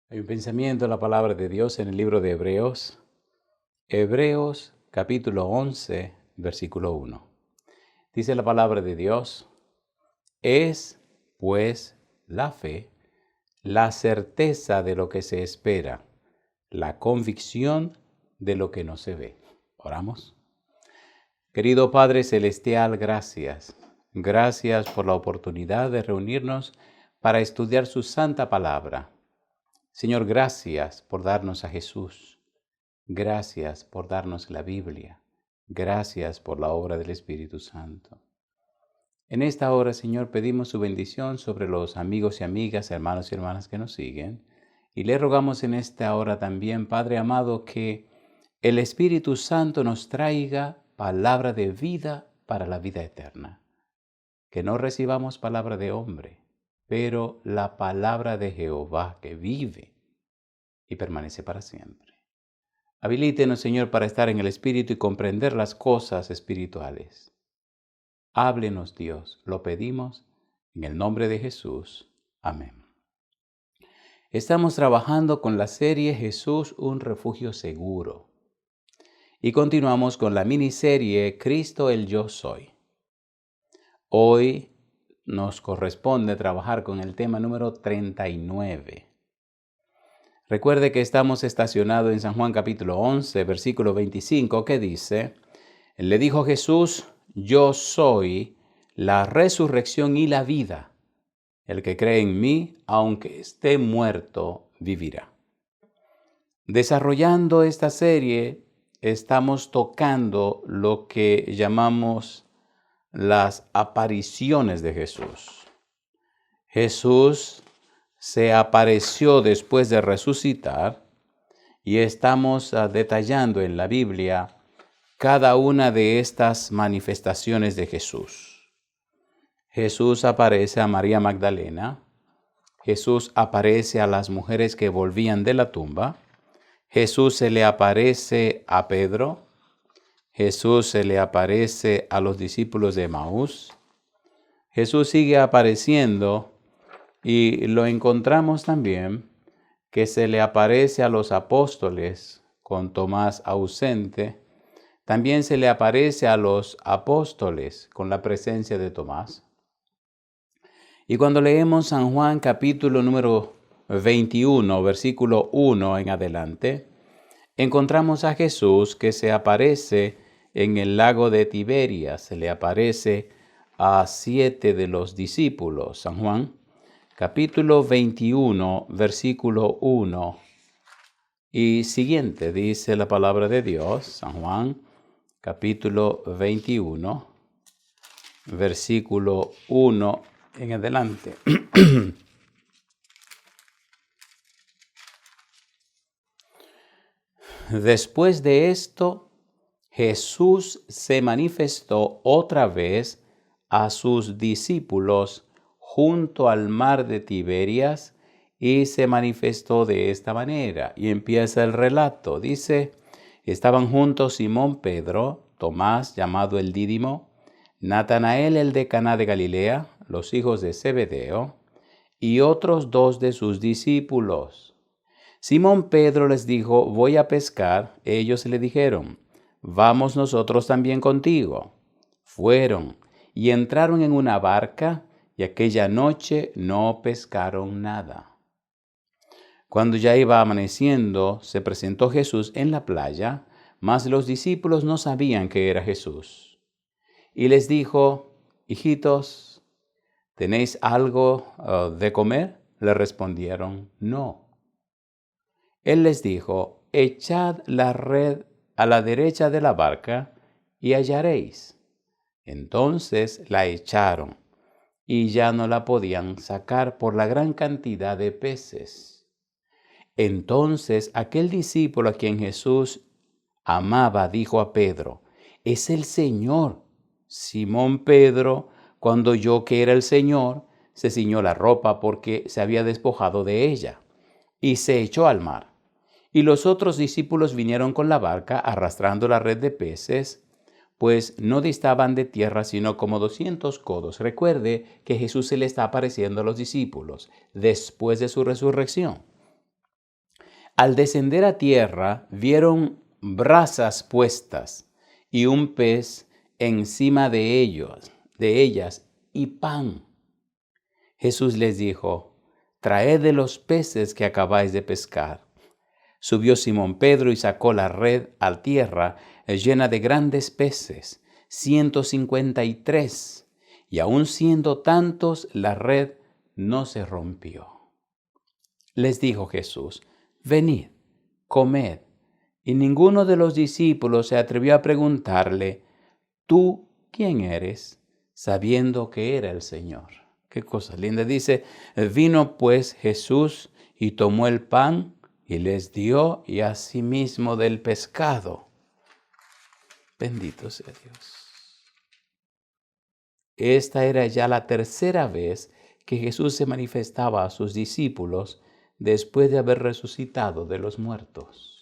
Hay un pensamiento en la palabra de Dios en el libro de Hebreos. Hebreos capítulo 11, versículo 1. Dice la palabra de Dios: es, pues, la fe, la certeza de lo que se espera, la convicción de lo que no se ve. Oramos. Querido Padre Celestial, gracias. Gracias por la oportunidad de reunirnos para estudiar su santa palabra. Señor, gracias por darnos a Jesús. Gracias por darnos la Biblia. Gracias por la obra del Espíritu Santo. En esta hora, Señor, pedimos su bendición sobre los amigos y amigas, hermanos y hermanas que nos siguen. Y le rogamos en esta hora también, Padre amado, que el Espíritu Santo nos traiga palabra de vida para la vida eterna. Que no recibamos palabra de hombre, pero la palabra de Jehová que vive y permanece para siempre. Habilítenos, Señor, para estar en el Espíritu y comprender las cosas espirituales. Háblenos, Dios, lo pedimos en el nombre de Jesús. Amén. Estamos trabajando con la serie Jesús, un refugio seguro. Y continuamos con la miniserie Cristo el Yo Soy. Hoy nos corresponde trabajar con el tema número 39. Recuerde que estamos estacionados en San Juan capítulo 11, versículo 25, que dice: le dijo Jesús: yo soy la resurrección y la vida. El que cree en mí, aunque esté muerto, vivirá. Desarrollando esta serie, estamos tocando lo que llamamos las apariciones de Jesús. Jesús se apareció después de resucitar y estamos detallando en la Biblia cada una de estas manifestaciones de Jesús. Jesús aparece a María Magdalena. Jesús aparece a las mujeres que volvían de la tumba. Jesús se le aparece a Pedro. Jesús se le aparece a los discípulos de Emaús. Jesús sigue apareciendo y lo encontramos también que se le aparece a los apóstoles con Tomás ausente. También se le aparece a los apóstoles con la presencia de Tomás. Y cuando leemos San Juan capítulo número 21, versículo 1 en adelante, encontramos a Jesús que se aparece en el lago de Tiberias. Se le aparece a 7 de los discípulos. San Juan capítulo 21, versículo 1 y siguiente, dice la palabra de Dios. San Juan capítulo 21, versículo 1 en adelante. Después de esto, Jesús se manifestó otra vez a sus discípulos junto al mar de Tiberias y se manifestó de esta manera. Y empieza el relato. Dice: estaban juntos Simón Pedro, Tomás llamado el Dídimo, Natanael el de Caná de Galilea, los hijos de Zebedeo, y otros 2 de sus discípulos. Simón Pedro les dijo: voy a pescar. Ellos le dijeron: vamos nosotros también contigo. Fueron y entraron en una barca, y aquella noche no pescaron nada. Cuando ya iba amaneciendo, se presentó Jesús en la playa, mas los discípulos no sabían que era Jesús. Y les dijo: hijitos, ¿tenéis algo de comer? Le respondieron: no. Él les dijo: echad la red a la derecha de la barca y hallaréis. Entonces la echaron y ya no la podían sacar por la gran cantidad de peces. Entonces aquel discípulo a quien Jesús amaba dijo a Pedro: es el Señor. Simón Pedro, cuando oyó que era el Señor, se ciñó la ropa porque se había despojado de ella y se echó al mar. Y los otros discípulos vinieron con la barca arrastrando la red de peces, pues no distaban de tierra sino como 200 codos. Recuerde que Jesús se le está apareciendo a los discípulos después de su resurrección. Al descender a tierra, vieron brasas puestas y un pez encima de ellas, y pan. Jesús les dijo: traed de los peces que acabáis de pescar. Subió Simón Pedro y sacó la red a tierra llena de grandes peces, 153, y aun siendo tantos, la red no se rompió. Les dijo Jesús: venid, comed. Y ninguno de los discípulos se atrevió a preguntarle: ¿tú quién eres?, sabiendo que era el Señor. Qué cosa linda. Dice: vino pues Jesús y tomó el pan y les dio, y asimismo del pescado. Bendito sea Dios. Esta era ya la tercera vez que Jesús se manifestaba a sus discípulos después de haber resucitado de los muertos.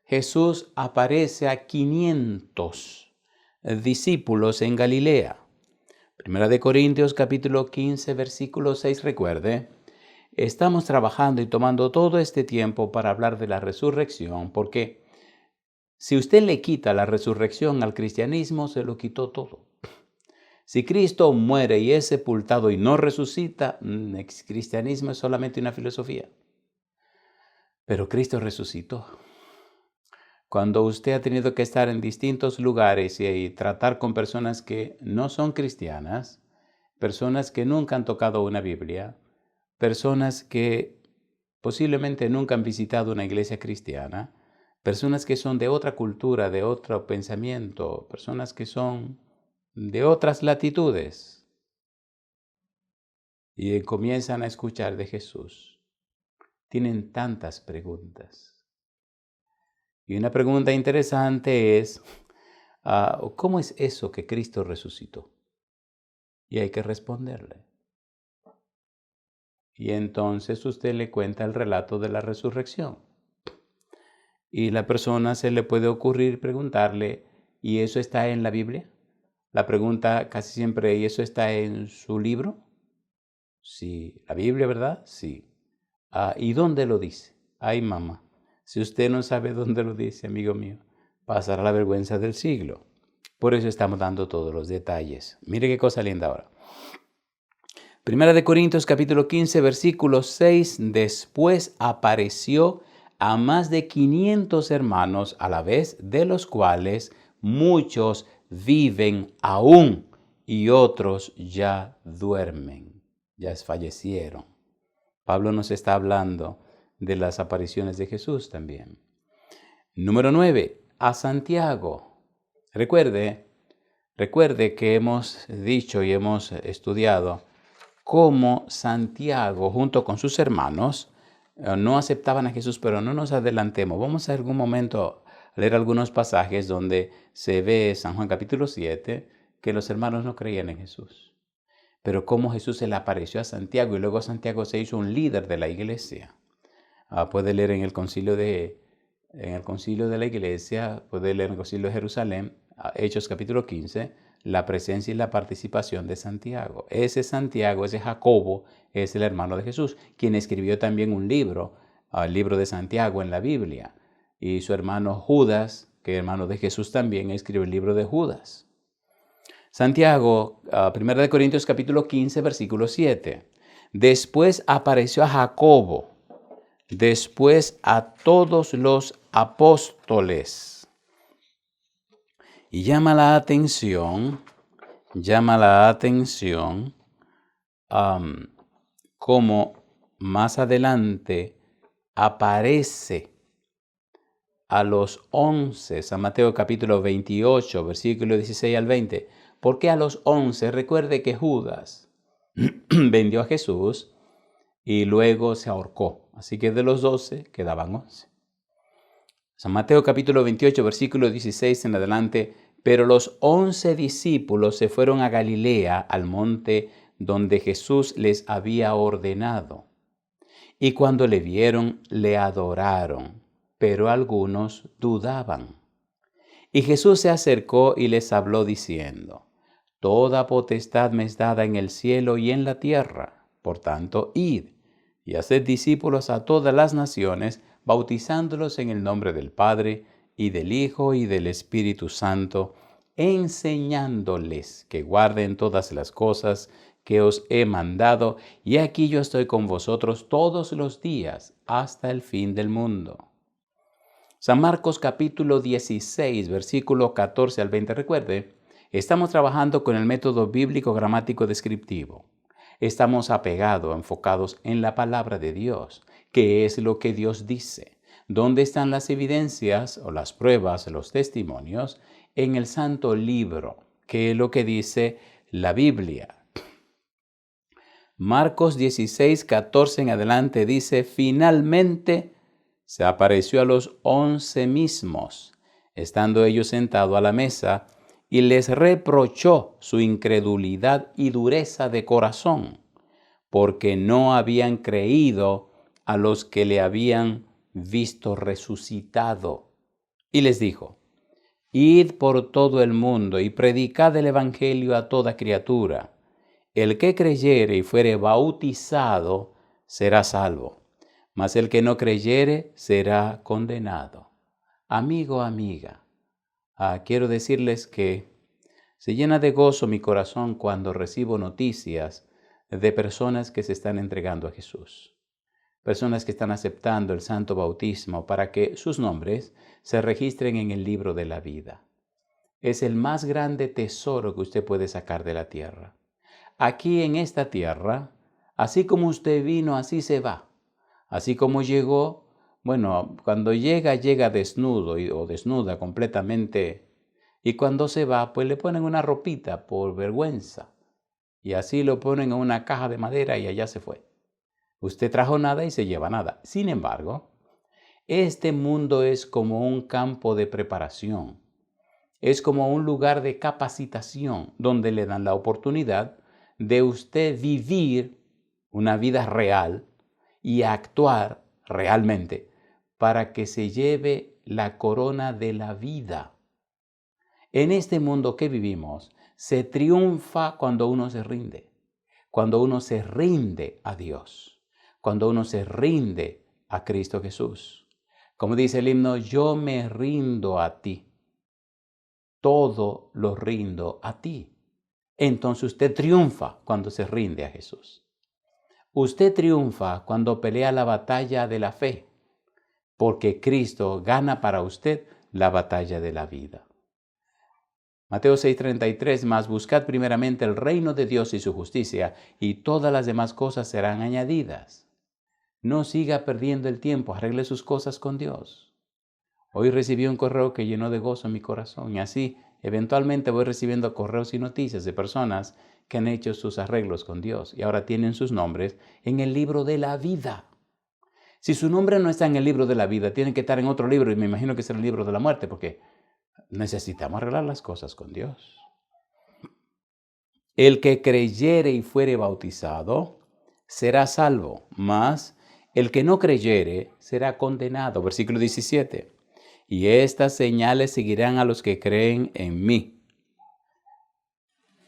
Jesús aparece a 500 discípulos en Galilea. Primera de Corintios capítulo 15, versículo 6, recuerde, estamos trabajando y tomando todo este tiempo para hablar de la resurrección, porque si usted le quita la resurrección al cristianismo, se lo quitó todo. Si Cristo muere y es sepultado y no resucita, el cristianismo es solamente una filosofía. Pero Cristo resucitó. Cuando usted ha tenido que estar en distintos lugares y tratar con personas que no son cristianas, personas que nunca han tocado una Biblia, personas que posiblemente nunca han visitado una iglesia cristiana, personas que son de otra cultura, de otro pensamiento, personas que son de otras latitudes, y comienzan a escuchar de Jesús, tienen tantas preguntas. Y una pregunta interesante es, ¿cómo es eso que Cristo resucitó? Y hay que responderle. Y entonces usted le cuenta el relato de la resurrección. Y la persona se le puede ocurrir preguntarle, ¿y eso está en la Biblia? La pregunta casi siempre, ¿y eso está en su libro? Sí. ¿La Biblia, verdad? Sí. ¿Y dónde lo dice? Ay, mamá. Si usted no sabe dónde lo dice, amigo mío, pasará la vergüenza del siglo. Por eso estamos dando todos los detalles. Mire qué cosa linda ahora. Primera de Corintios capítulo 15, versículo 6. Después apareció a más de 500 hermanos a la vez, de los cuales muchos viven aún y otros ya duermen, ya fallecieron. Pablo nos está hablando de las apariciones de Jesús también. Número 9, a Santiago. Recuerde que hemos dicho y hemos estudiado cómo Santiago, junto con sus hermanos, no aceptaban a Jesús, pero no nos adelantemos. Vamos a algún momento a leer algunos pasajes donde se ve San Juan capítulo 7 que los hermanos no creían en Jesús. Pero cómo Jesús se le apareció a Santiago y luego Santiago se hizo un líder de la iglesia. Puede leer en el concilio de la iglesia, puede leer en el concilio de Jerusalén, Hechos capítulo 15, la presencia y la participación de Santiago. Ese Santiago, ese Jacobo, es el hermano de Jesús, quien escribió también un libro, el libro de Santiago en la Biblia. Y su hermano Judas, que es hermano de Jesús también, escribió el libro de Judas. Santiago, 1 Corintios capítulo 15, versículo 7. Después apareció a Jacobo, después a todos los apóstoles. Y llama la atención cómo más adelante aparece a los 11, San Mateo capítulo 28, versículo 16 al 20. ¿Por qué a los 11? Recuerde que Judas vendió a Jesús y luego se ahorcó. Así que de los 12 quedaban 11. San Mateo capítulo 28, versículo 16 en adelante. Pero los 11 discípulos se fueron a Galilea, al monte donde Jesús les había ordenado. Y cuando le vieron, le adoraron, pero algunos dudaban. Y Jesús se acercó y les habló diciendo: Toda potestad me es dada en el cielo y en la tierra. Por tanto, id y haced discípulos a todas las naciones, bautizándolos en el nombre del Padre, y del Hijo, y del Espíritu Santo, enseñándoles que guarden todas las cosas que os he mandado, y aquí yo estoy con vosotros todos los días, hasta el fin del mundo. San Marcos capítulo 16, versículo 14 al 20. Recuerde, estamos trabajando con el método bíblico gramático descriptivo. Estamos apegados, enfocados en la palabra de Dios. ¿Qué es lo que Dios dice? ¿Dónde están las evidencias o las pruebas, los testimonios? En el santo libro. ¿Qué es lo que dice la Biblia? Marcos 16, 14 en adelante dice, finalmente se apareció a los 11 mismos, estando ellos sentados a la mesa, y les reprochó su incredulidad y dureza de corazón, porque no habían creído a los que le habían visto resucitado. Y les dijo, id por todo el mundo y predicad el evangelio a toda criatura. El que creyere y fuere bautizado será salvo, mas el que no creyere será condenado. Amigo, amiga, quiero decirles que se llena de gozo mi corazón cuando recibo noticias de personas que se están entregando a Jesús. Personas que están aceptando el santo bautismo para que sus nombres se registren en el libro de la vida. Es el más grande tesoro que usted puede sacar de la tierra. Aquí en esta tierra, así como usted vino, así se va. Así como llegó, bueno, cuando llega desnudo o desnuda completamente. Y cuando se va, pues le ponen una ropita por vergüenza. Y así lo ponen en una caja de madera y allá se fue. Usted trajo nada y se lleva nada. Sin embargo, este mundo es como un campo de preparación. Es como un lugar de capacitación donde le dan la oportunidad de usted vivir una vida real y actuar realmente para que se lleve la corona de la vida. En este mundo que vivimos, se triunfa cuando uno se rinde, cuando uno se rinde a Dios, cuando uno se rinde a Cristo Jesús. Como dice el himno, yo me rindo a ti, todo lo rindo a ti. Entonces usted triunfa cuando se rinde a Jesús. Usted triunfa cuando pelea la batalla de la fe, porque Cristo gana para usted la batalla de la vida. Mateo 6:33, mas buscad primeramente el reino de Dios y su justicia, y todas las demás cosas serán añadidas. No siga perdiendo el tiempo, arregle sus cosas con Dios. Hoy recibí un correo que llenó de gozo mi corazón, y así eventualmente voy recibiendo correos y noticias de personas que han hecho sus arreglos con Dios y ahora tienen sus nombres en el libro de la vida. Si su nombre no está en el libro de la vida, tiene que estar en otro libro, y me imagino que es el libro de la muerte, porque necesitamos arreglar las cosas con Dios. El que creyere y fuere bautizado será salvo, mas el que no creyere será condenado. Versículo 17. Y estas señales seguirán a los que creen en mí.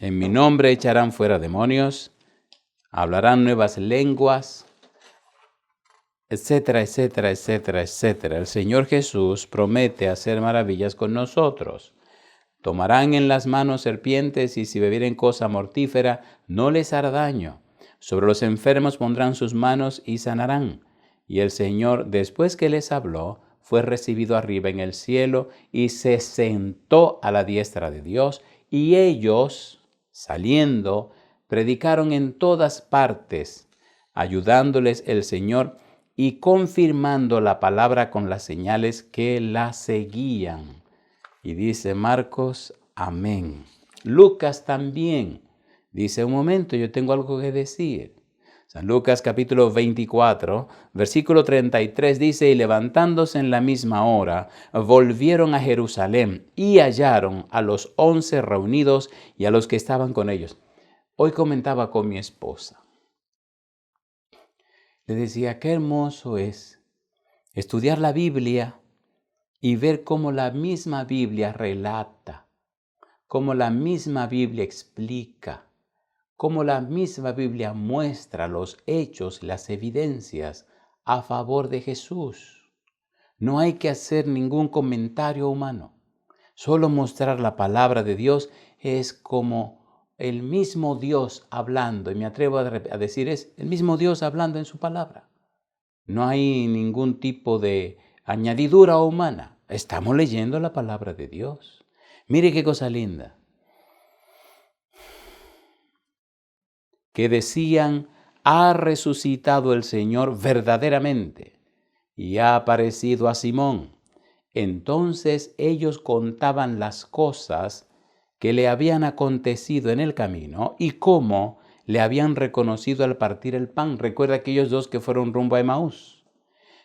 En mi nombre echarán fuera demonios, hablarán nuevas lenguas, etcétera, etcétera, etcétera, etcétera. El Señor Jesús promete hacer maravillas con nosotros. Tomarán en las manos serpientes y si bebieren cosa mortífera, no les hará daño. Sobre los enfermos pondrán sus manos y sanarán. Y el Señor, después que les habló, fue recibido arriba en el cielo y se sentó a la diestra de Dios. Y ellos, saliendo, predicaron en todas partes, ayudándoles el Señor y confirmando la palabra con las señales que la seguían. Y dice Marcos, amén. Lucas también dice, un momento, yo tengo algo que decir. San Lucas capítulo 24, versículo 33 dice, y levantándose en la misma hora, volvieron a Jerusalén y hallaron a los 11 reunidos y a los que estaban con ellos. Hoy comentaba con mi esposa. Le decía, qué hermoso es estudiar la Biblia y ver cómo la misma Biblia relata, cómo la misma Biblia explica, como la misma Biblia muestra los hechos, las evidencias a favor de Jesús. No hay que hacer ningún comentario humano. Solo mostrar la palabra de Dios es como el mismo Dios hablando, y me atrevo a decir, es el mismo Dios hablando en su palabra. No hay ningún tipo de añadidura humana. Estamos leyendo la palabra de Dios. Mire qué cosa linda. Que decían, ha resucitado el Señor verdaderamente y ha aparecido a Simón. Entonces ellos contaban las cosas que le habían acontecido en el camino y cómo le habían reconocido al partir el pan. Recuerda aquellos dos que fueron rumbo a Emaús.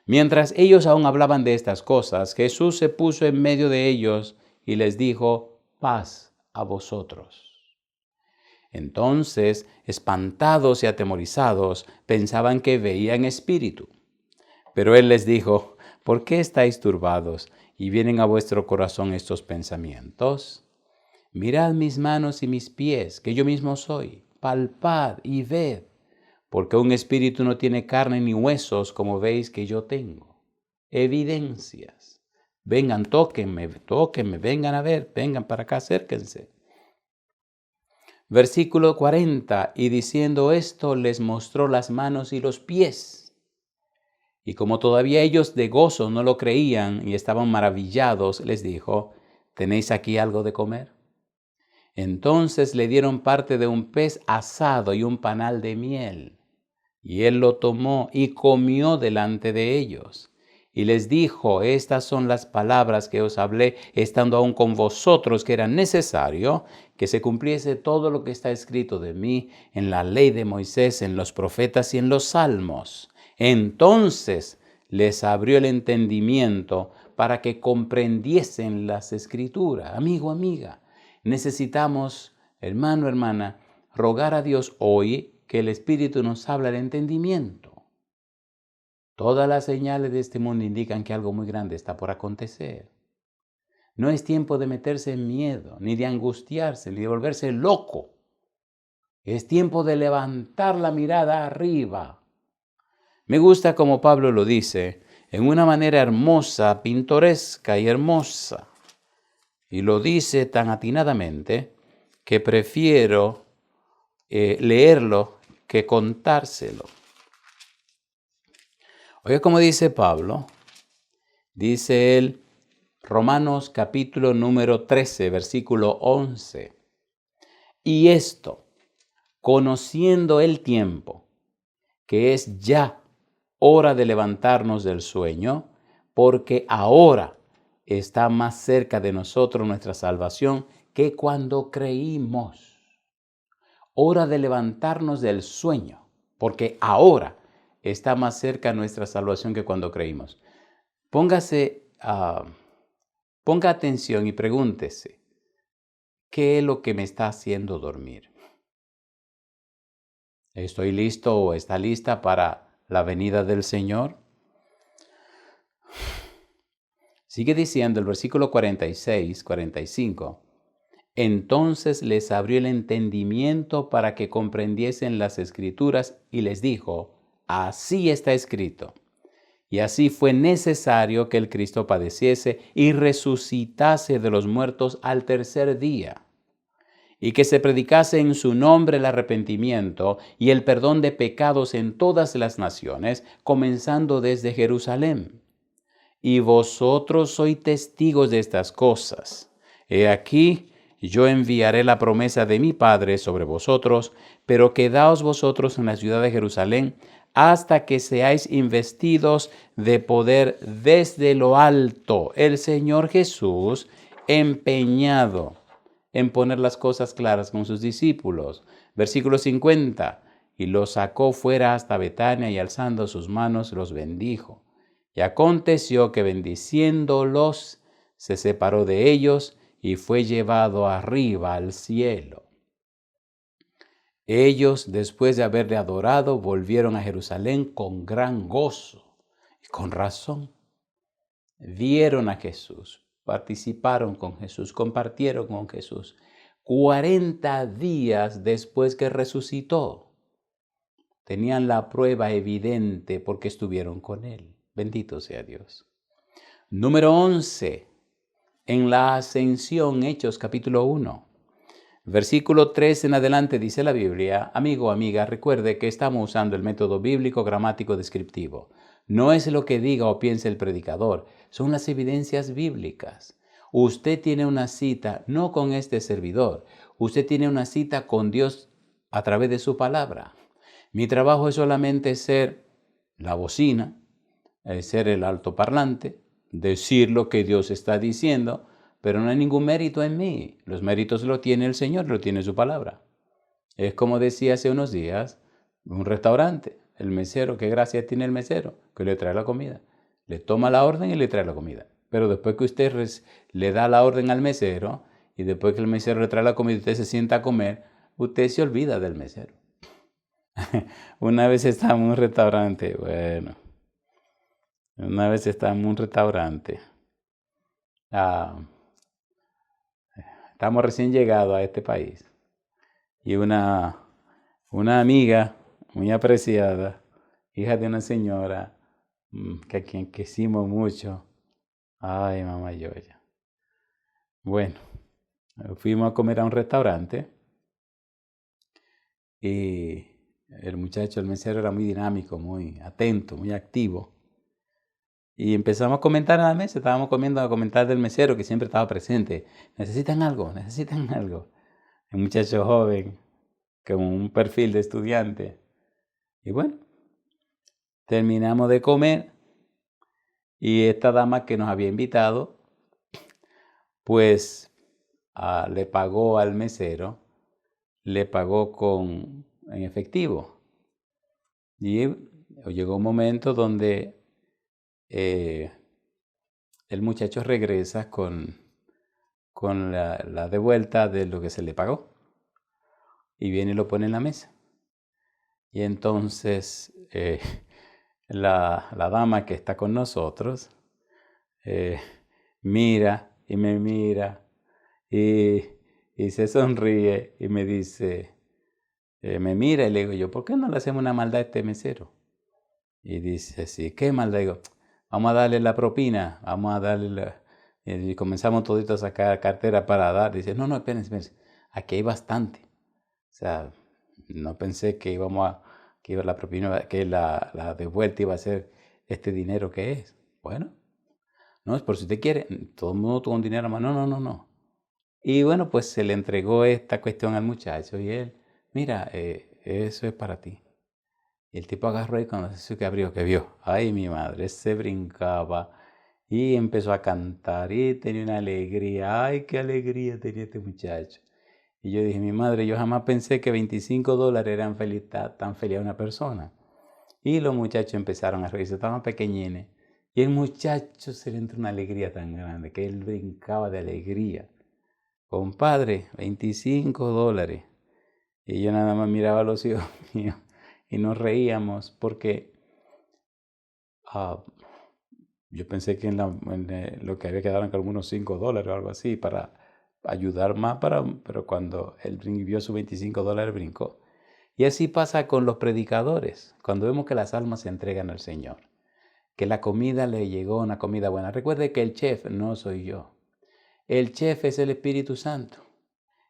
Mientras ellos aún hablaban de estas cosas, Jesús se puso en medio de ellos y les dijo, paz a vosotros. Entonces, espantados y atemorizados, pensaban que veían espíritu. Pero él les dijo, ¿por qué estáis turbados y vienen a vuestro corazón estos pensamientos? Mirad mis manos y mis pies, que yo mismo soy. Palpad y ved, porque un espíritu no tiene carne ni huesos, como veis que yo tengo. Evidencias. Vengan, tóquenme, vengan a ver, vengan para acá, acérquense. Versículo 40, y diciendo esto, les mostró las manos y los pies. Y como todavía ellos de gozo no lo creían y estaban maravillados, les dijo, ¿tenéis aquí algo de comer? Entonces le dieron parte de un pez asado y un panal de miel. Y él lo tomó y comió delante de ellos. Y les dijo, estas son las palabras que os hablé estando aún con vosotros, que era necesario que se cumpliese todo lo que está escrito de mí en la ley de Moisés, en los profetas y en los salmos. Entonces les abrió el entendimiento para que comprendiesen las escrituras. Amigo, amiga, necesitamos, hermano, hermana, rogar a Dios hoy que el Espíritu nos habla de entendimiento. Todas las señales de este mundo indican que algo muy grande está por acontecer. No es tiempo de meterse en miedo, ni de angustiarse, ni de volverse loco. Es tiempo de levantar la mirada arriba. Me gusta como Pablo lo dice, en una manera hermosa, pintoresca y hermosa. Y lo dice tan atinadamente que prefiero leerlo que contárselo. Oiga, como dice Pablo, dice él, Romanos capítulo número 13, versículo 11. Y esto, conociendo el tiempo, que es ya hora de levantarnos del sueño, porque ahora está más cerca de nosotros nuestra salvación que cuando creímos. Hora de levantarnos del sueño, porque ahora está más cerca nuestra salvación que cuando creímos. Ponga atención y pregúntese, ¿qué es lo que me está haciendo dormir? ¿Estoy listo o está lista para la venida del Señor? Sigue diciendo el versículo 46, 45. Entonces les abrió el entendimiento para que comprendiesen las Escrituras y les dijo, así está escrito. Y así fue necesario que el Cristo padeciese y resucitase de los muertos al tercer día, y que se predicase en su nombre el arrepentimiento y el perdón de pecados en todas las naciones, comenzando desde Jerusalén. Y vosotros sois testigos de estas cosas. He aquí, yo enviaré la promesa de mi Padre sobre vosotros, pero quedaos vosotros en la ciudad de Jerusalén hasta que seáis investidos de poder desde lo alto. El Señor Jesús, empeñado en poner las cosas claras con sus discípulos. Versículo 50. Y los sacó fuera hasta Betania y alzando sus manos los bendijo. Y aconteció que bendiciéndolos se separó de ellos y fue llevado arriba al cielo. Ellos, después de haberle adorado, volvieron a Jerusalén con gran gozo y con razón. Vieron a Jesús, participaron con Jesús, compartieron con Jesús. 40 días después que resucitó. Tenían la prueba evidente porque estuvieron con Él. Bendito sea Dios. Número 11. En la ascensión, Hechos capítulo 1. Versículo 3 en adelante dice la Biblia, amigo, amiga, recuerde que estamos usando el método bíblico gramático descriptivo. No es lo que diga o piense el predicador, son las evidencias bíblicas. Usted tiene una cita no con este servidor, usted tiene una cita con Dios a través de su palabra. Mi trabajo es solamente ser la bocina, ser el altoparlante, decir lo que Dios está diciendo, pero no hay ningún mérito en mí. Los méritos lo tiene el Señor, lo tiene su palabra. Es como decía hace unos días, un restaurante, el mesero, qué gracia tiene el mesero, que le trae la comida. Le toma la orden y le trae la comida. Pero después que usted le da la orden al mesero, y después que el mesero le trae la comida y usted se sienta a comer, usted se olvida del mesero. Una vez estábamos en un restaurante, estamos recién llegados a este país y una amiga muy apreciada, hija de una señora que a quien quisimos mucho, ay mamá Yoya. Bueno, fuimos a comer a un restaurante y el muchacho, el mesero era muy dinámico, muy atento, muy activo. Y empezamos a comentar a la mesa, estábamos comiendo a comentar del mesero que siempre estaba presente. ¿Necesitan algo? ¿Necesitan algo? Un muchacho joven, con un perfil de estudiante. Y bueno, terminamos de comer y esta dama que nos había invitado, pues le pagó al mesero, le pagó en efectivo. Y llegó un momento donde el muchacho regresa con la devuelta de lo que se le pagó y viene y lo pone en la mesa. Y entonces la dama que está con nosotros mira y me mira y se sonríe y me dice, me mira y le digo yo, ¿por qué no le hacemos una maldad a este mesero? Y dice, sí, ¿qué maldad? Digo, vamos a darle la propina, vamos a darle y comenzamos todito a sacar cartera para dar. Dice, no, espérense, aquí hay bastante. O sea, no pensé que que la propina, que la devuelta iba a ser este dinero que es. Bueno, no, es por si usted quiere, todo el mundo tuvo un dinero más. No. Y bueno, pues se le entregó esta cuestión al muchacho y él, mira, eso es para ti. Y el tipo agarró y cuando se abrió, que vio, ay mi madre, se brincaba y empezó a cantar y tenía una alegría, ay qué alegría tenía este muchacho. Y yo dije, mi madre, yo jamás pensé que $25 eran tan feliz a una persona. Y los muchachos empezaron a reírse, estaban pequeñines. Y el muchacho se le entró una alegría tan grande que él brincaba de alegría. Compadre, $25. Y yo nada más miraba a los hijos míos y nos reíamos porque yo pensé que lo que había quedado eran algunos $5 o algo así para ayudar más, pero cuando él vio sus $25 brincó. Y así pasa con los predicadores, cuando vemos que las almas se entregan al Señor, que la comida le llegó, una comida buena. Recuerde que el chef no soy yo, el chef es el Espíritu Santo.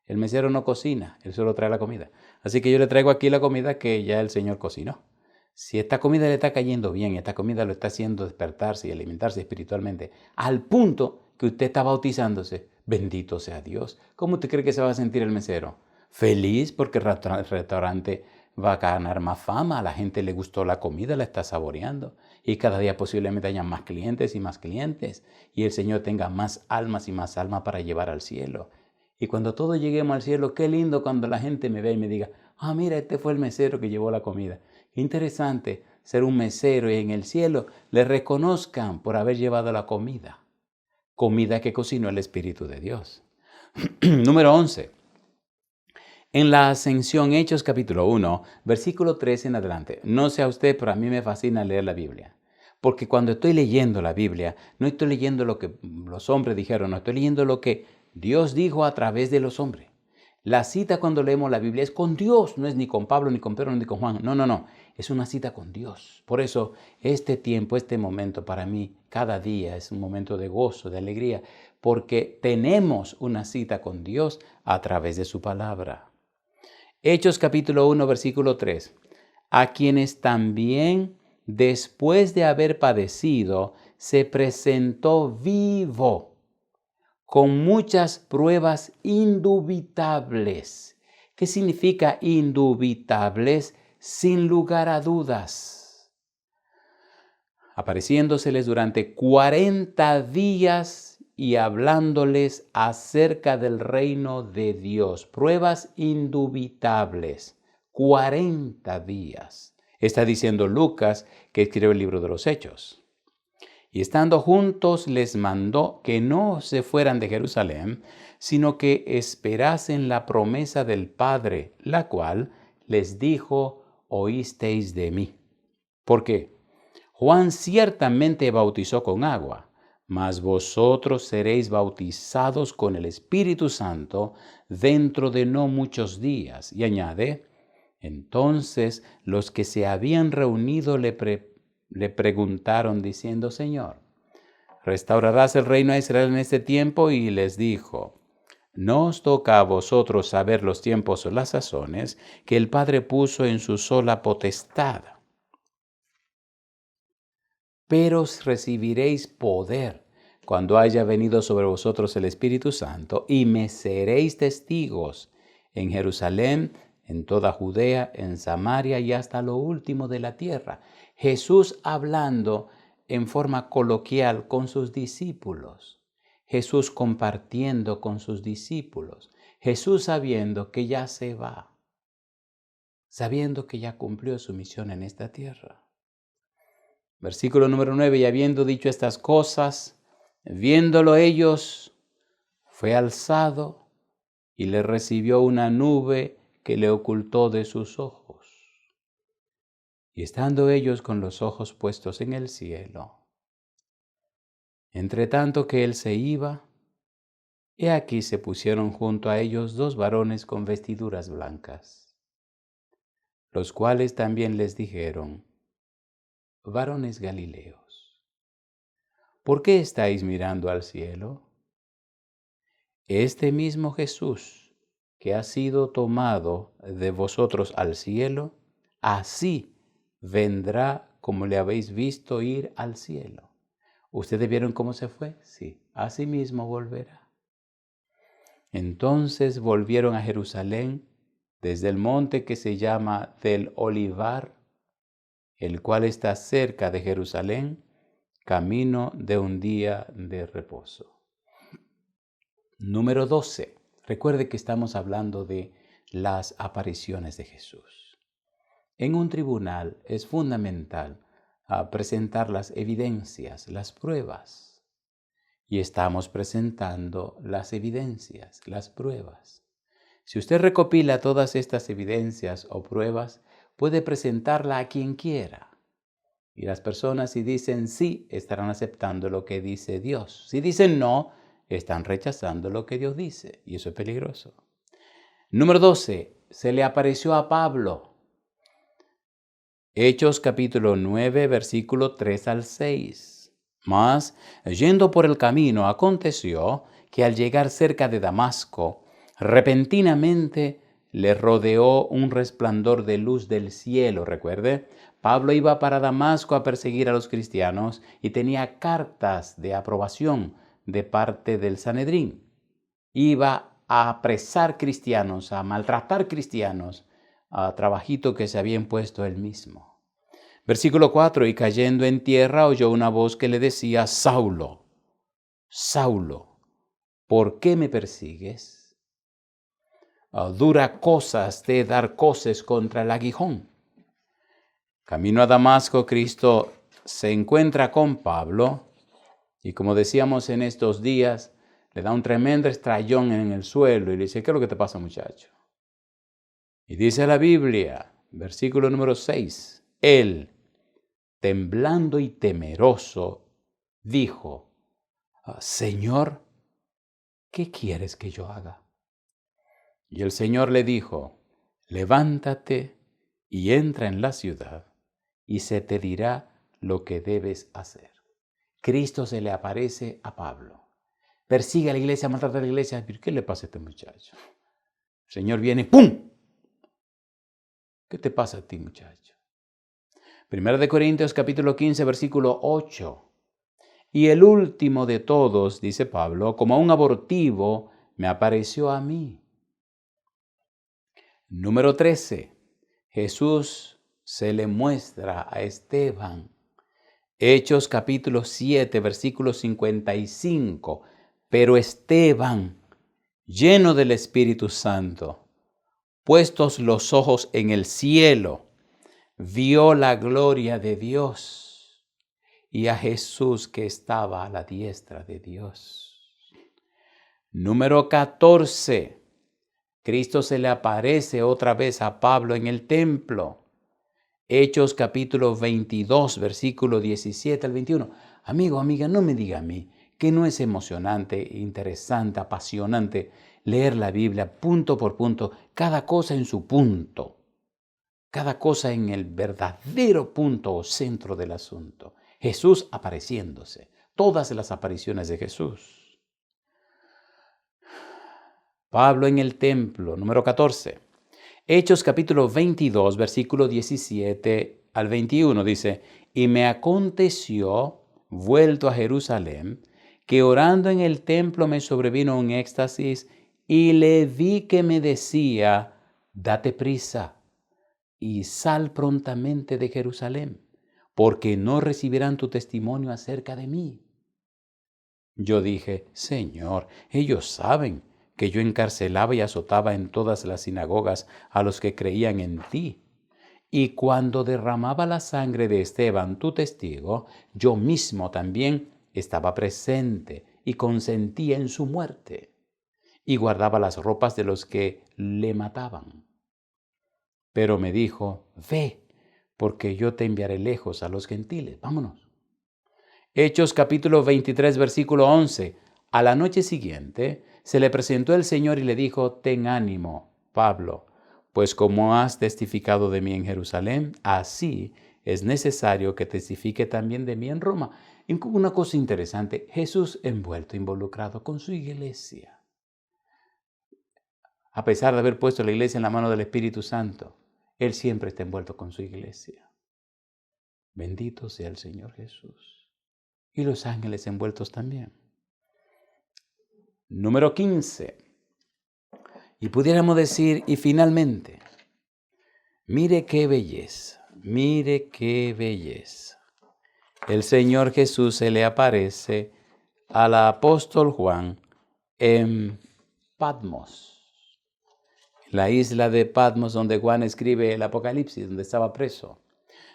El mesero no cocina, él solo trae la comida. Así que yo le traigo aquí la comida que ya el Señor cocinó. Si esta comida le está cayendo bien, esta comida lo está haciendo despertarse y alimentarse espiritualmente, al punto que usted está bautizándose, bendito sea Dios. ¿Cómo usted cree que se va a sentir el mesero? Feliz porque el restaurante va a ganar más fama, a la gente le gustó la comida, la está saboreando y cada día posiblemente haya más clientes y más clientes y el Señor tenga más almas y más almas para llevar al cielo. Y cuando todos lleguemos al cielo, qué lindo cuando la gente me ve y me diga, mira, este fue el mesero que llevó la comida. Qué interesante ser un mesero y en el cielo le reconozcan por haber llevado la comida. Comida que cocinó el Espíritu de Dios. Número 11. En la ascensión, Hechos capítulo 1, versículo 13 en adelante. No sé a usted, pero a mí me fascina leer la Biblia. Porque cuando estoy leyendo la Biblia, no estoy leyendo lo que los hombres dijeron, no estoy leyendo lo que Dios dijo a través de los hombres. La cita cuando leemos la Biblia es con Dios, no es ni con Pablo, ni con Pedro, ni con Juan. No, no, no. Es una cita con Dios. Por eso este tiempo, este momento para mí, cada día es un momento de gozo, de alegría, porque tenemos una cita con Dios a través de su palabra. Hechos capítulo 1, versículo 3. A quienes también, después de haber padecido, se presentó vivo, con muchas pruebas indubitables. ¿Qué significa indubitables? Sin lugar a dudas. Apareciéndoseles durante 40 días y hablándoles acerca del reino de Dios. Pruebas indubitables. 40 días. Está diciendo Lucas, que escribió el libro de los Hechos. Y estando juntos les mandó que no se fueran de Jerusalén, sino que esperasen la promesa del Padre, la cual les dijo: oísteis de mí. ¿Por qué? Juan ciertamente bautizó con agua, mas vosotros seréis bautizados con el Espíritu Santo dentro de no muchos días. Y añade: entonces los que se habían reunido le preguntaron diciendo: Señor, ¿restaurarás el reino a Israel en este tiempo? Y les dijo: no os toca a vosotros saber los tiempos o las sazones que el Padre puso en su sola potestad. Pero recibiréis poder cuando haya venido sobre vosotros el Espíritu Santo, y me seréis testigos en Jerusalén, en toda Judea, en Samaria y hasta lo último de la tierra. Jesús hablando en forma coloquial con sus discípulos. Jesús compartiendo con sus discípulos. Jesús sabiendo que ya se va. Sabiendo que ya cumplió su misión en esta tierra. Versículo número 9. Y habiendo dicho estas cosas, viéndolo ellos, fue alzado y le recibió una nube que le ocultó de sus ojos. Y estando ellos con los ojos puestos en el cielo, entre tanto que él se iba, he aquí se pusieron junto a ellos 2 varones con vestiduras blancas, los cuales también les dijeron: varones Galileos, ¿por qué estáis mirando al cielo? Este mismo Jesús que ha sido tomado de vosotros al cielo, así vendrá como le habéis visto ir al cielo. ¿Ustedes vieron cómo se fue? Sí, así mismo volverá. Entonces volvieron a Jerusalén desde el monte que se llama del Olivar, el cual está cerca de Jerusalén, camino de un día de reposo. Número 12. Recuerde que estamos hablando de las apariciones de Jesús. En un tribunal es fundamental presentar las evidencias, las pruebas. Y estamos presentando las evidencias, las pruebas. Si usted recopila todas estas evidencias o pruebas, puede presentarla a quien quiera. Y las personas, si dicen sí, estarán aceptando lo que dice Dios. Si dicen no, están rechazando lo que Dios dice. Y eso es peligroso. Número 12. Se le apareció a Pablo. Hechos capítulo 9, versículo 3 al 6. Mas, yendo por el camino, aconteció que al llegar cerca de Damasco, repentinamente le rodeó un resplandor de luz del cielo. Recuerde, Pablo iba para Damasco a perseguir a los cristianos y tenía cartas de aprobación de parte del Sanedrín. Iba a apresar cristianos, a maltratar cristianos, a trabajito que se había impuesto él mismo. Versículo 4, y cayendo en tierra oyó una voz que le decía: Saulo, Saulo, ¿por qué me persigues? Dura cosas de dar coces contra el aguijón. Camino a Damasco, Cristo se encuentra con Pablo y, como decíamos en estos días, le da un tremendo estrellón en el suelo y le dice: ¿qué es lo que te pasa, muchacho? Y dice la Biblia, versículo número 6, él, temblando y temeroso, dijo: Señor, ¿qué quieres que yo haga? Y el Señor le dijo, levántate y entra en la ciudad, y se te dirá lo que debes hacer. Cristo se le aparece a Pablo. Persigue a la iglesia, maltrata a la iglesia. ¿Qué le pasa a este muchacho? El Señor viene, ¡pum! ¿Qué te pasa a ti, muchacho? 1 Corintios capítulo 15, versículo 8. Y el último de todos, dice Pablo, como un abortivo, me apareció a mí. Número 13. Jesús se le muestra a Esteban. Hechos capítulo 7, versículo 55. Pero Esteban, lleno del Espíritu Santo, puestos los ojos en el cielo, vio la gloria de Dios y a Jesús que estaba a la diestra de Dios. Número 14. Cristo se le aparece otra vez a Pablo en el templo. Hechos capítulo 22, versículo 17 al 21. Amigo, amiga, no me diga a mí que no es emocionante, interesante, apasionante leer la Biblia punto por punto, cada cosa en su punto, cada cosa en el verdadero punto o centro del asunto. Jesús apareciéndose, todas las apariciones de Jesús. Pablo en el templo, número 14. Hechos capítulo 22, versículo 17 al 21 dice, y me aconteció, vuelto a Jerusalén, que orando en el templo me sobrevino un éxtasis y le vi que me decía, date prisa y sal prontamente de Jerusalén, porque no recibirán tu testimonio acerca de mí. Yo dije, Señor, ellos saben que yo encarcelaba y azotaba en todas las sinagogas a los que creían en ti. Y cuando derramaba la sangre de Esteban, tu testigo, yo mismo también estaba presente y consentía en su muerte, y guardaba las ropas de los que le mataban. Pero me dijo, ve, porque yo te enviaré lejos a los gentiles. Vámonos. Hechos capítulo 23, versículo 11. A la noche siguiente se le presentó el Señor y le dijo, ten ánimo, Pablo, pues como has testificado de mí en Jerusalén, así es necesario que testifique también de mí en Roma. Una cosa interesante, Jesús involucrado con su iglesia. A pesar de haber puesto la iglesia en la mano del Espíritu Santo, Él siempre está envuelto con su iglesia. Bendito sea el Señor Jesús. Y los ángeles envueltos también. Número 15. Y pudiéramos decir, y finalmente, mire qué belleza, mire qué belleza. El Señor Jesús se le aparece al apóstol Juan en Patmos, la isla de Patmos donde Juan escribe el Apocalipsis, donde estaba preso.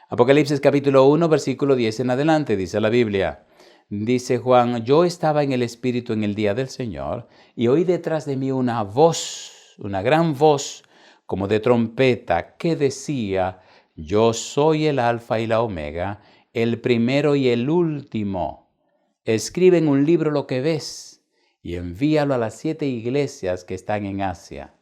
Apocalipsis capítulo 1, versículo 10 en adelante, dice la Biblia. Dice Juan, yo estaba en el Espíritu en el día del Señor y oí detrás de mí una voz, una gran voz, como de trompeta, que decía, yo soy el Alfa y la Omega, el primero y el último. Escribe en un libro lo que ves y envíalo a las 7 iglesias que están en Asia,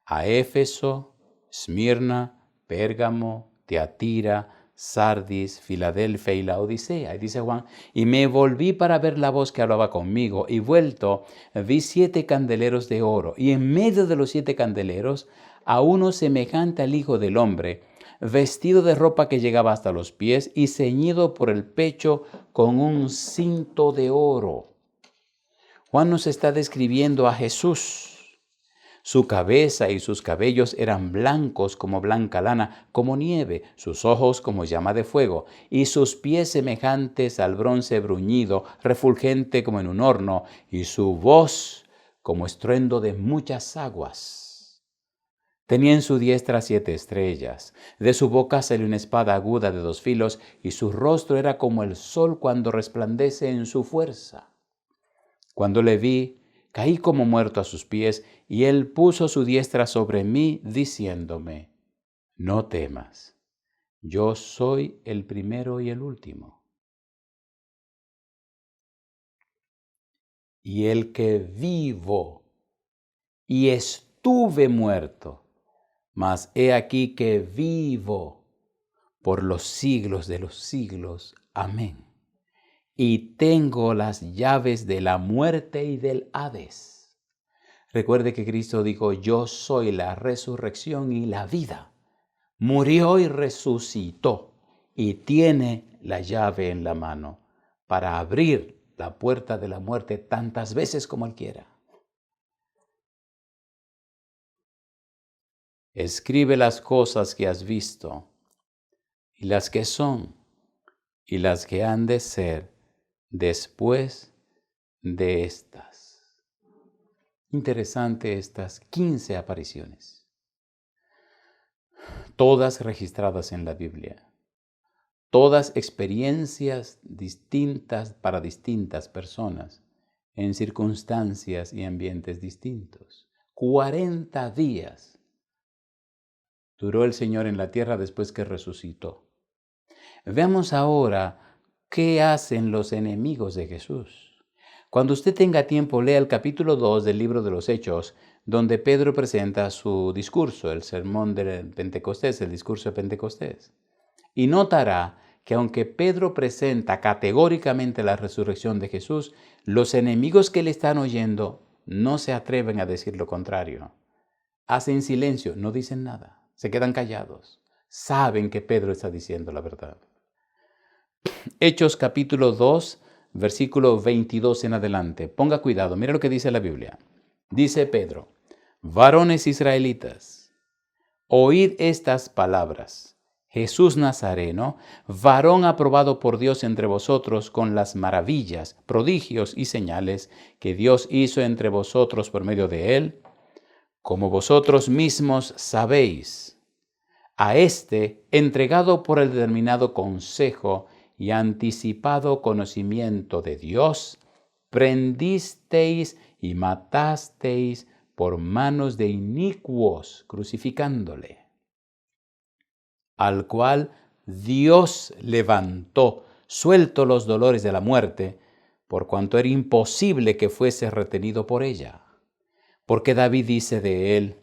a Éfeso, Esmirna, Pérgamo, Tiatira, Sardis, Filadelfia y la Odisea. Y dice Juan, y me volví para ver la voz que hablaba conmigo, y vuelto vi 7 candeleros de oro, y en medio de los 7 candeleros a uno semejante al Hijo del Hombre, vestido de ropa que llegaba hasta los pies y ceñido por el pecho con un cinto de oro. Juan nos está describiendo a Jesús. Su cabeza y sus cabellos eran blancos como blanca lana, como nieve, sus ojos como llama de fuego, y sus pies semejantes al bronce bruñido, refulgente como en un horno, y su voz como estruendo de muchas aguas. Tenía en su diestra 7 estrellas, de su boca salió una espada aguda de 2 filos, y su rostro era como el sol cuando resplandece en su fuerza. Cuando le vi, caí como muerto a sus pies, y él puso su diestra sobre mí, diciéndome, no temas, yo soy el primero y el último, y el que vivo, y estuve muerto, mas he aquí que vivo por los siglos de los siglos. Amén. Y tengo las llaves de la muerte y del Hades. Recuerde que Cristo dijo, yo soy la resurrección y la vida. Murió y resucitó y tiene la llave en la mano para abrir la puerta de la muerte tantas veces como Él quiera. Escribe las cosas que has visto y las que son y las que han de ser después de estas. Interesante estas 15 apariciones, todas registradas en la Biblia, todas experiencias distintas para distintas personas, en circunstancias y ambientes distintos. 40 días duró el Señor en la tierra después que resucitó. Veamos ahora qué hacen los enemigos de Jesús. Cuando usted tenga tiempo, lea el capítulo 2 del libro de los Hechos, donde Pedro presenta su discurso, el sermón de Pentecostés, el discurso de Pentecostés. Y notará que aunque Pedro presenta categóricamente la resurrección de Jesús, los enemigos que le están oyendo no se atreven a decir lo contrario. Hacen silencio, no dicen nada, se quedan callados. Saben que Pedro está diciendo la verdad. Hechos capítulo 2, versículo 22 en adelante. Ponga cuidado, mira lo que dice la Biblia. Dice Pedro, varones israelitas, oíd estas palabras. Jesús Nazareno, varón aprobado por Dios entre vosotros con las maravillas, prodigios y señales que Dios hizo entre vosotros por medio de él, como vosotros mismos sabéis. A este, entregado por el determinado consejo y anticipado conocimiento de Dios, prendisteis y matasteis por manos de inicuos, crucificándole, al cual Dios levantó, suelto los dolores de la muerte, por cuanto era imposible que fuese retenido por ella. Porque David dice de él,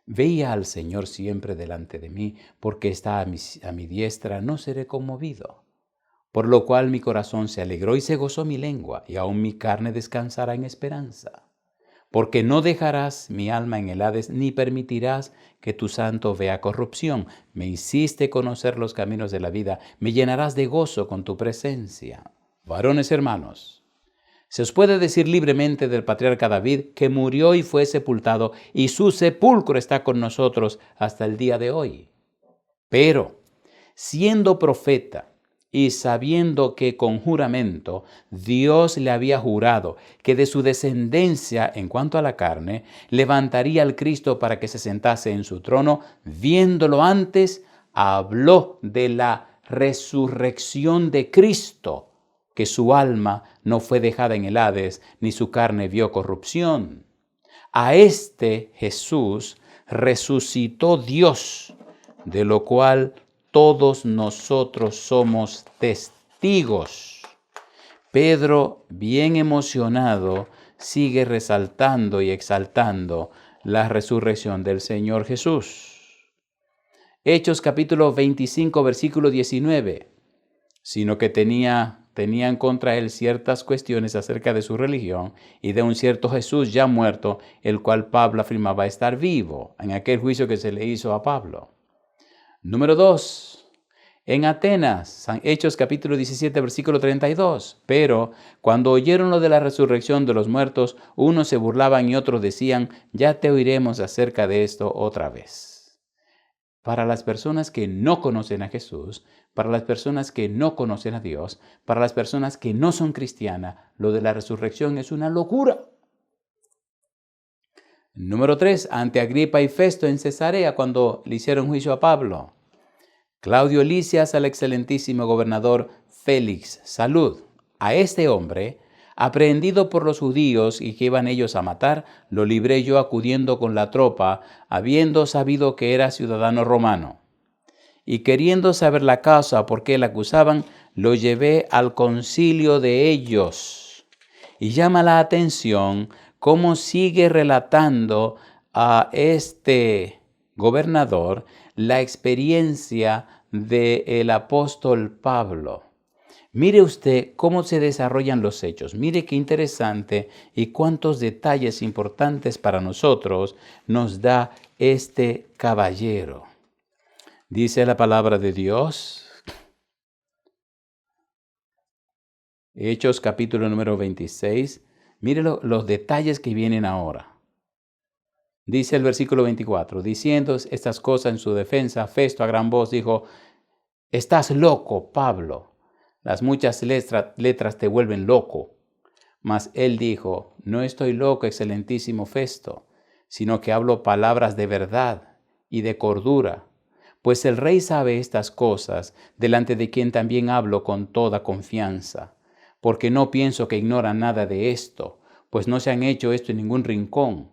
veía al Señor siempre delante de mí, porque está a mi diestra, no seré conmovido. Por lo cual mi corazón se alegró y se gozó mi lengua, y aún mi carne descansará en esperanza. Porque no dejarás mi alma en el Hades, ni permitirás que tu santo vea corrupción. Me hiciste conocer los caminos de la vida, me llenarás de gozo con tu presencia. Varones hermanos, se os puede decir libremente del patriarca David que murió y fue sepultado, y su sepulcro está con nosotros hasta el día de hoy. Pero, siendo profeta, y sabiendo que con juramento Dios le había jurado que de su descendencia en cuanto a la carne levantaría al Cristo para que se sentase en su trono, viéndolo antes, habló de la resurrección de Cristo, que su alma no fue dejada en el Hades, ni su carne vio corrupción. A este Jesús resucitó Dios, de lo cual todos nosotros somos testigos. Pedro, bien emocionado, sigue resaltando y exaltando la resurrección del Señor Jesús. Hechos capítulo 25, versículo 19. Sino que tenían contra él ciertas cuestiones acerca de su religión y de un cierto Jesús ya muerto, el cual Pablo afirmaba estar vivo en aquel juicio que se le hizo a Pablo. Número 2, en Atenas, Hechos capítulo 17, versículo 32. Pero cuando oyeron lo de la resurrección de los muertos, unos se burlaban y otros decían, ya te oiremos acerca de esto otra vez. Para las personas que no conocen a Jesús, para las personas que no conocen a Dios, para las personas que no son cristianas, lo de la resurrección es una locura. Número 3, ante Agripa y Festo en Cesarea cuando le hicieron juicio a Pablo. Claudio Lisias al excelentísimo gobernador Félix, salud. A este hombre, aprehendido por los judíos y que iban ellos a matar, lo libré yo acudiendo con la tropa, habiendo sabido que era ciudadano romano. Y queriendo saber la causa por qué le acusaban, lo llevé al concilio de ellos. Y llama la atención cómo sigue relatando a este gobernador la experiencia del apóstol Pablo. Mire usted cómo se desarrollan los hechos. Mire qué interesante y cuántos detalles importantes para nosotros nos da este caballero. Dice la palabra de Dios, Hechos capítulo número 26. Mire los detalles que vienen ahora. Dice el versículo 24, diciendo estas cosas en su defensa, Festo a gran voz dijo, «Estás loco, Pablo. Las muchas letras te vuelven loco». Mas él dijo, «No estoy loco, excelentísimo Festo, sino que hablo palabras de verdad y de cordura. Pues el rey sabe estas cosas, delante de quien también hablo con toda confianza. Porque no pienso que ignora nada de esto, pues no se han hecho esto en ningún rincón.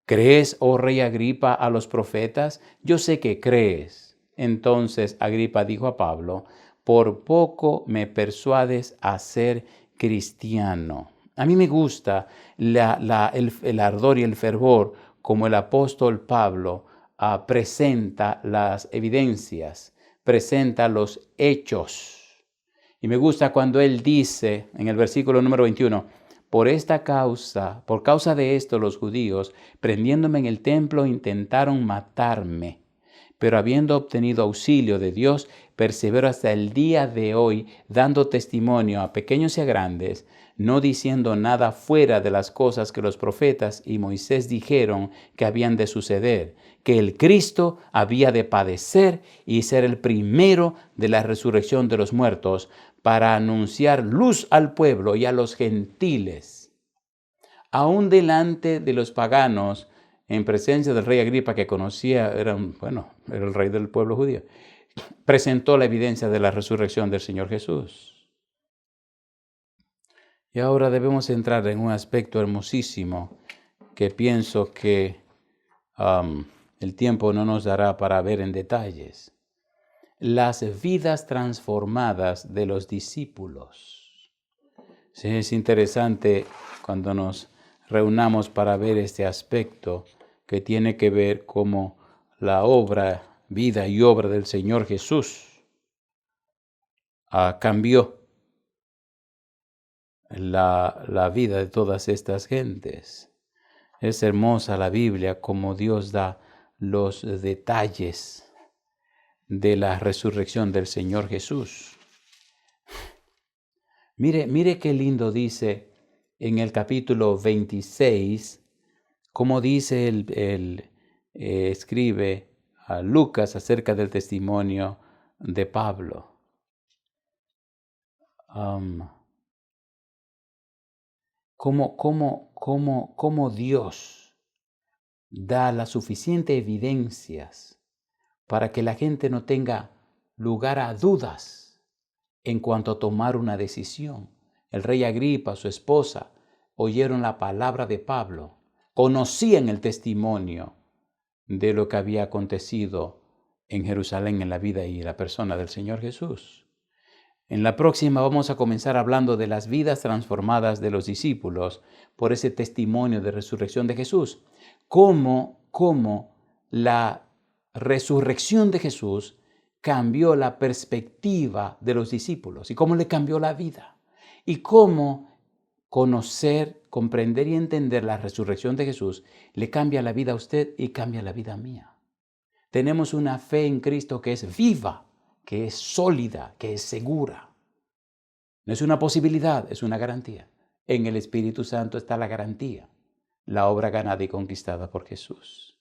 ¿Crees, oh rey Agripa, a los profetas? Yo sé que crees». Entonces Agripa dijo a Pablo, «Por poco me persuades a ser cristiano». A mí me gusta el ardor y el fervor como el apóstol Pablo presenta las evidencias, presenta los hechos. Y me gusta cuando él dice en el versículo número 21, por causa de esto los judíos, prendiéndome en el templo, intentaron matarme. Pero habiendo obtenido auxilio de Dios, persevero hasta el día de hoy, dando testimonio a pequeños y a grandes, no diciendo nada fuera de las cosas que los profetas y Moisés dijeron que habían de suceder, que el Cristo había de padecer y ser el primero de la resurrección de los muertos, para anunciar luz al pueblo y a los gentiles. Aún delante de los paganos, en presencia del rey Agripa, que conocía, era el rey del pueblo judío, presentó la evidencia de la resurrección del Señor Jesús. Y ahora debemos entrar en un aspecto hermosísimo que pienso que el tiempo no nos dará para ver en detalles. Las vidas transformadas de los discípulos. Sí, es interesante cuando nos reunamos para ver este aspecto que tiene que ver como la obra, vida y obra del Señor Jesús cambió la vida de todas estas gentes. Es hermosa la Biblia como Dios da los detalles de la resurrección del Señor Jesús. Mire qué lindo dice en el capítulo 26, como dice escribe a Lucas acerca del testimonio de Pablo. Cómo Dios da las suficientes evidencias para que la gente no tenga lugar a dudas en cuanto a tomar una decisión. El rey Agripa, su esposa, oyeron la palabra de Pablo, conocían el testimonio de lo que había acontecido en Jerusalén en la vida y la persona del Señor Jesús. En la próxima vamos a comenzar hablando de las vidas transformadas de los discípulos por ese testimonio de resurrección de Jesús. Cómo la resurrección de Jesús cambió la perspectiva de los discípulos y cómo le cambió la vida. Y cómo conocer, comprender y entender la resurrección de Jesús le cambia la vida a usted y cambia la vida mía. Tenemos una fe en Cristo que es viva, que es sólida, que es segura. No es una posibilidad, es una garantía. En el Espíritu Santo está la garantía, la obra ganada y conquistada por Jesús.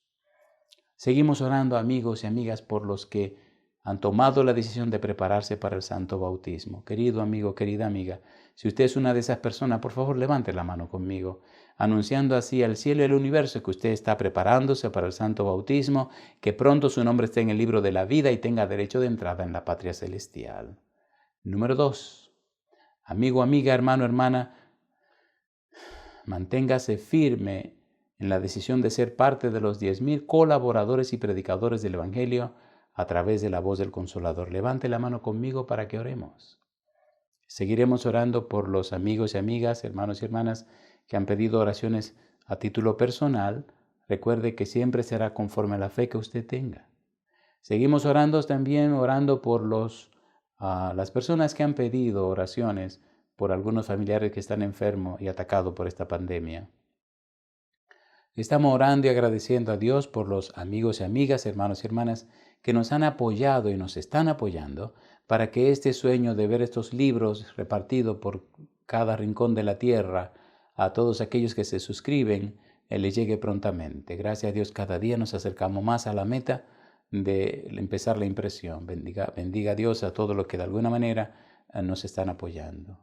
Seguimos orando, amigos y amigas, por los que han tomado la decisión de prepararse para el santo bautismo. Querido amigo, querida amiga, si usted es una de esas personas, por favor, levante la mano conmigo, anunciando así al cielo y al universo que usted está preparándose para el santo bautismo, que pronto su nombre esté en el libro de la vida y tenga derecho de entrada en la patria celestial. Número 2. Amigo, amiga, hermano, hermana, manténgase firme en la decisión de ser parte de los 10,000 colaboradores y predicadores del Evangelio a través de la voz del Consolador. Levante la mano conmigo para que oremos. Seguiremos orando por los amigos y amigas, hermanos y hermanas que han pedido oraciones a título personal. Recuerde que siempre será conforme a la fe que usted tenga. Seguimos orando por las personas que han pedido oraciones por algunos familiares que están enfermos y atacados por esta pandemia. Estamos orando y agradeciendo a Dios por los amigos y amigas, hermanos y hermanas que nos han apoyado y nos están apoyando para que este sueño de ver estos libros repartidos por cada rincón de la tierra a todos aquellos que se suscriben les llegue prontamente. Gracias a Dios, cada día nos acercamos más a la meta de empezar la impresión. Bendiga a Dios a todos los que de alguna manera nos están apoyando.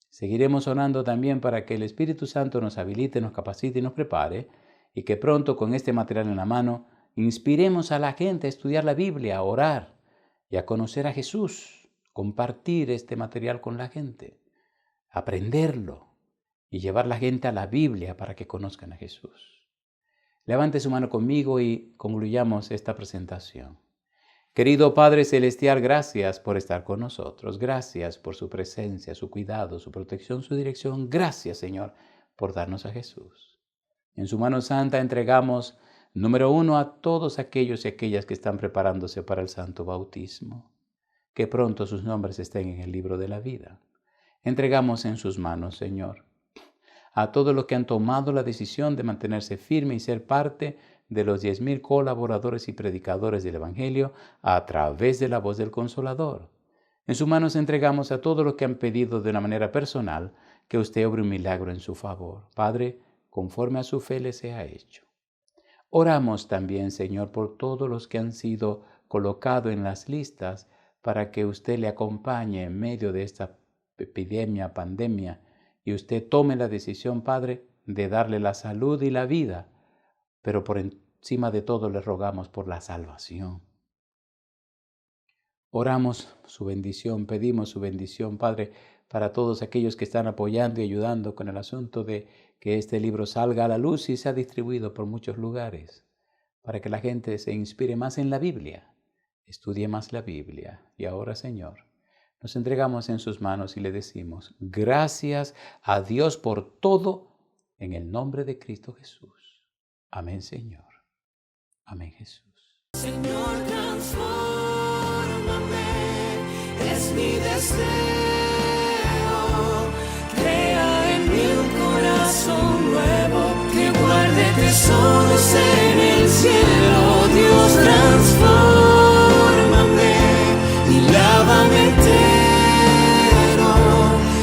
Seguiremos orando también para que el Espíritu Santo nos habilite, nos capacite y nos prepare, y que pronto con este material en la mano inspiremos a la gente a estudiar la Biblia, a orar y a conocer a Jesús, compartir este material con la gente, aprenderlo y llevar a la gente a la Biblia para que conozcan a Jesús. Levante su mano conmigo y concluyamos esta presentación. Querido Padre Celestial, gracias por estar con nosotros. Gracias por su presencia, su cuidado, su protección, su dirección. Gracias, Señor, por darnos a Jesús. En su mano santa entregamos, número 1, a todos aquellos y aquellas que están preparándose para el santo bautismo. Que pronto sus nombres estén en el libro de la vida. Entregamos en sus manos, Señor, a todos los que han tomado la decisión de mantenerse firme y ser parte de los 10,000 colaboradores y predicadores del Evangelio a través de la voz del Consolador. En sus manos entregamos a todos los que han pedido de una manera personal que usted obre un milagro en su favor. Padre, conforme a su fe les sea hecho. Oramos también, Señor, por todos los que han sido colocados en las listas para que usted le acompañe en medio de esta epidemia, pandemia, y usted tome la decisión, Padre, de darle la salud y la vida, pero por encima de todo le rogamos por la salvación. Oramos su bendición, pedimos su bendición, Padre, para todos aquellos que están apoyando y ayudando con el asunto de que este libro salga a la luz y sea distribuido por muchos lugares, para que la gente se inspire más en la Biblia, estudie más la Biblia. Y ahora, Señor, nos entregamos en sus manos y le decimos, gracias a Dios por todo, en el nombre de Cristo Jesús. Amén, Señor. Amén, Jesús. Señor, transfórmame, es mi deseo. Crea en mí un corazón nuevo que guarde tesoros en el cielo. Dios, transfórmame y lávame entero.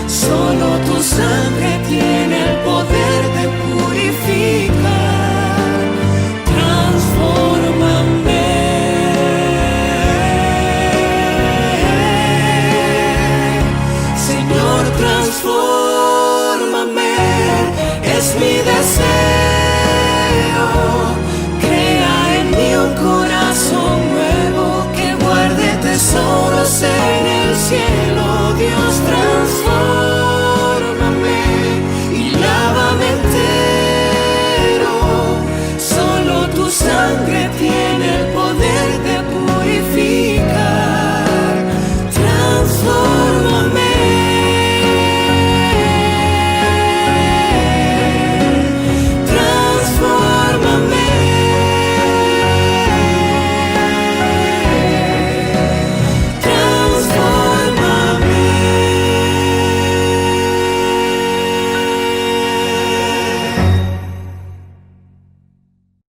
Solo tu sangre tiene el poder de purificar. Transfórmame. Señor, transfórmame. Es mi deseo.